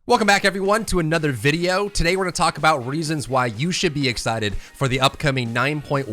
Welcome back everyone to another video. Today we're going to talk about reasons why you should be excited for the upcoming 9.14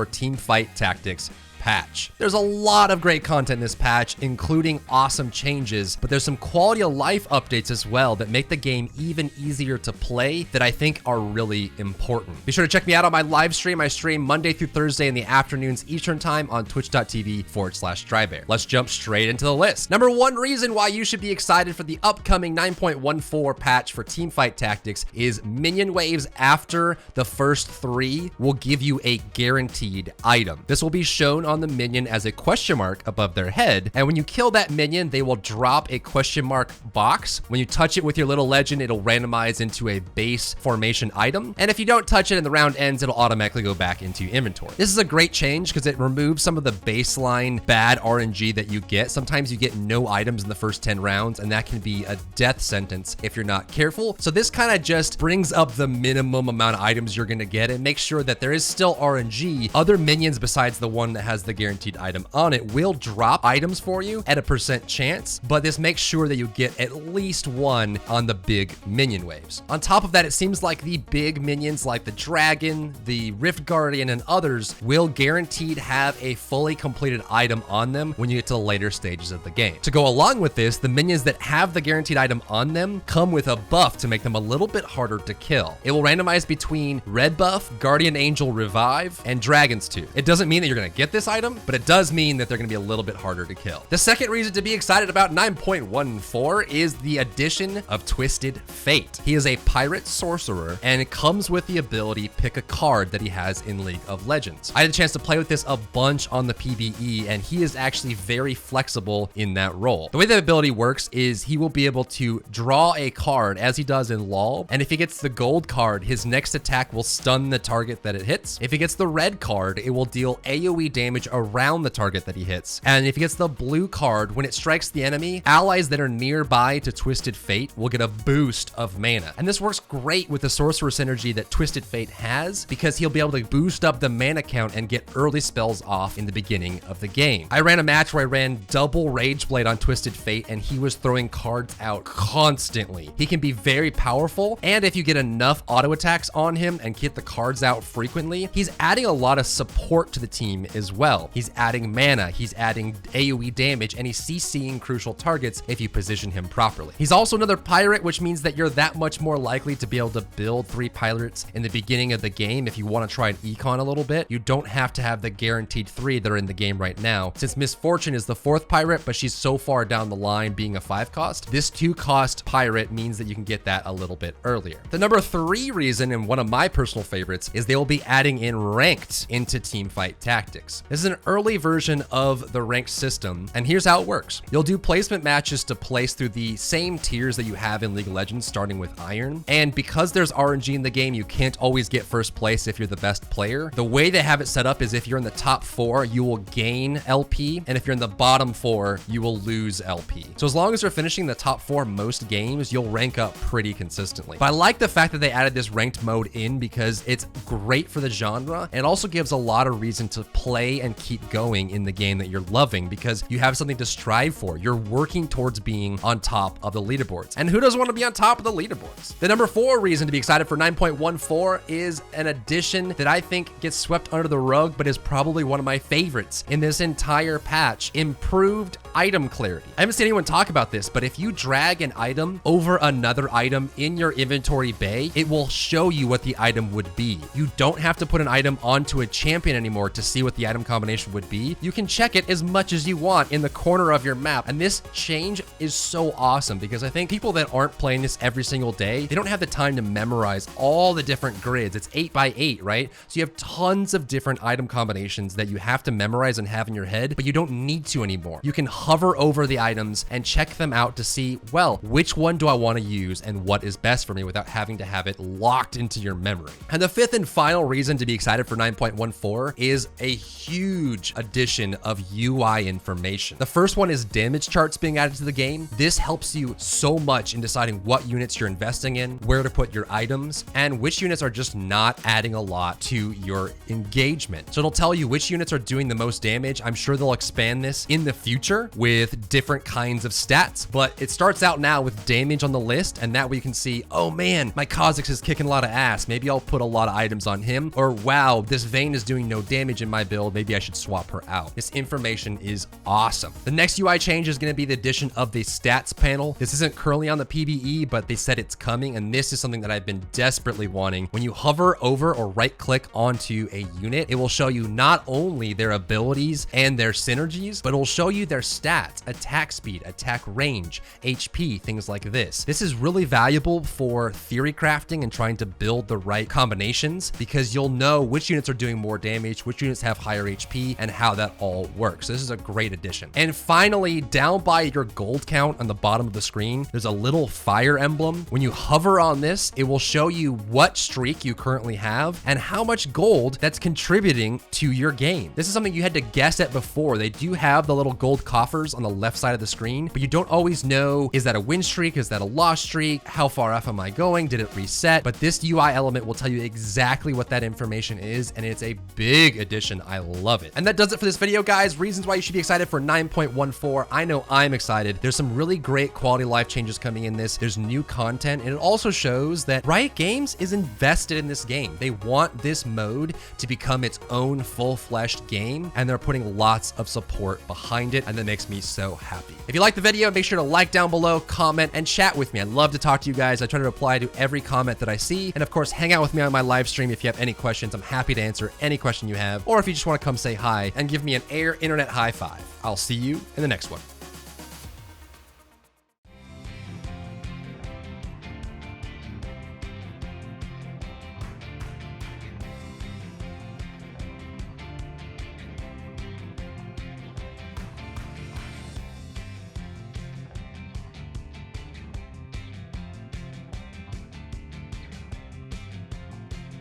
Teamfight Tactics patch. There's a lot of great content in this patch, including awesome changes, but there's some quality of life updates as well that make the game even easier to play that I think are really important. Be sure to check me out on my live stream. I stream Monday through Thursday in the afternoons Eastern time on twitch.tv/drybear. Let's jump straight into the list. Number one reason why you should be excited for the upcoming 9.14 patch for Teamfight Tactics is minion waves after the first 3 will give you a guaranteed item. This will be shown on the minion as a question mark above their head, and when you kill that minion, they will drop a question mark box. When you touch it with your little legend, it'll randomize into a base formation item, and if you don't touch it and the round ends, it'll automatically go back into your inventory. This is a great change because it removes some of the baseline bad RNG that you get. Sometimes you get no items in the first 10 rounds, and that can be a death sentence if you're not careful. So this kind of just brings up the minimum amount of items you're going to get and makes sure that there is still RNG. Other minions besides the one that has the guaranteed item on it will drop items for you at a % chance, but this makes sure that you get at least one on the big minion waves. On top of that, it seems like the big minions like the dragon, the rift guardian, and others will guaranteed have a fully completed item on them when you get to the later stages of the game. To go along with this, the minions that have the guaranteed item on them come with a buff to make them a little bit harder to kill. It will randomize between red buff, guardian angel revive, and dragons too. It doesn't mean that you're going to get this item, but it does mean that they're going to be a little bit harder to kill. The second reason to be excited about 9.14 is the addition of Twisted Fate. He is a pirate sorcerer, and it comes with the ability pick a card that he has in League of Legends. I had a chance to play with this a bunch on the PvE, and he is actually very flexible in that role. The way that ability works is he will be able to draw a card as he does in LoL, and if he gets the gold card, his next attack will stun the target that it hits. If he gets the red card, it will deal AoE damage around the target that he hits. And if he gets the blue card, when it strikes the enemy, allies that are nearby to Twisted Fate will get a boost of mana. And this works great with the sorcerer synergy that Twisted Fate has because he'll be able to boost up the mana count and get early spells off in the beginning of the game. I ran a match where I ran double Rage Blade on Twisted Fate and he was throwing cards out constantly. He can be very powerful, and if you get enough auto attacks on him and get the cards out frequently, he's adding a lot of support to the team as well. He's adding mana, he's adding AoE damage, and he's CCing crucial targets if you position him properly. He's also another pirate, which means that you're that much more likely to be able to build 3 pirates in the beginning of the game if you want to try an econ a little bit. You don't have to have the guaranteed 3 that are in the game right now. Since Misfortune is the 4th pirate, but she's so far down the line being a 5 cost, this 2 cost pirate means that you can get that a little bit earlier. The number 3 reason, and one of my personal favorites, is they will be adding in ranked into Teamfight Tactics. This is an early version of the ranked system, and here's how it works. You'll do placement matches to place through the same tiers that you have in League of Legends, starting with Iron, and because there's RNG in the game, you can't always get first place if you're the best player. The way they have it set up is if you're in the top 4, you will gain LP, and if you're in the bottom 4, you will lose LP. So as long as you're finishing the top 4 most games, you'll rank up pretty consistently. But I like the fact that they added this ranked mode in because it's great for the genre, and it also gives a lot of reason to play and keep going in the game that you're loving because you have something to strive for. You're working towards being on top of the leaderboards. And who doesn't want to be on top of the leaderboards? The number 4 reason to be excited for 9.14 is an addition that I think gets swept under the rug, but is probably one of my favorites in this entire patch: improved item clarity. I haven't seen anyone talk about this, but if you drag an item over another item in your inventory bay, it will show you what the item would be. You don't have to put an item onto a champion anymore to see what the item combination would be. You can check it as much as you want in the corner of your map. And this change is so awesome because I think people that aren't playing this every single day, they don't have the time to memorize all the different grids. It's 8 by 8, right? So you have tons of different item combinations that you have to memorize and have in your head, but you don't need to anymore. You can hover over the items and check them out to see, well, which one do I want to use and what is best for me without having to have it locked into your memory. And the 5th and final reason to be excited for 9.14 is a huge addition of UI information. The first one is damage charts being added to the game. This helps you so much in deciding what units you're investing in, where to put your items, and which units are just not adding a lot to your engagement. So it'll tell you which units are doing the most damage. I'm sure they'll expand this in the future, with different kinds of stats, but it starts out now with damage on the list, and that way you can see, oh man, my Kha'Zix is kicking a lot of ass. Maybe I'll put a lot of items on him. Or wow, this Vayne is doing no damage in my build. Maybe I should swap her out. This information is awesome. The next UI change is going to be the addition of the stats panel. This isn't currently on the PBE, but they said it's coming, and this is something that I've been desperately wanting. When you hover over or right click onto a unit, it will show you not only their abilities and their synergies, but it will show you their stats, attack speed, attack range, HP, things like this. This is really valuable for theory crafting and trying to build the right combinations, because you'll know which units are doing more damage, which units have higher HP, and how that all works. So this is a great addition. And finally, down by your gold count on the bottom of the screen, there's a little fire emblem. When you hover on this, it will show you what streak you currently have and how much gold that's contributing to your game. This is something you had to guess at before. They do have the little gold coffers on the left side of the screen, but you don't always know, is that a win streak? Is that a loss streak? How far off am I going? Did it reset? But this UI element will tell you exactly what that information is, and it's a big addition. I love it. And that does it for this video, guys. Reasons why you should be excited for 9.14. I know I'm excited. There's some really great quality of life changes coming in this. There's new content, and it also shows that Riot Games is invested in this game. They want this mode to become its own full-fleshed game, and they're putting lots of support behind it, and that makes me so happy. If you like the video, make sure to like down below, comment, and chat with me. I'd love to talk to you guys. I try to reply to every comment that I see, and of course, hang out with me on my live stream if you have any questions. I'm happy to answer any question you have, or if you just want to come say hi and give me an air internet high five. I'll see you in the next one.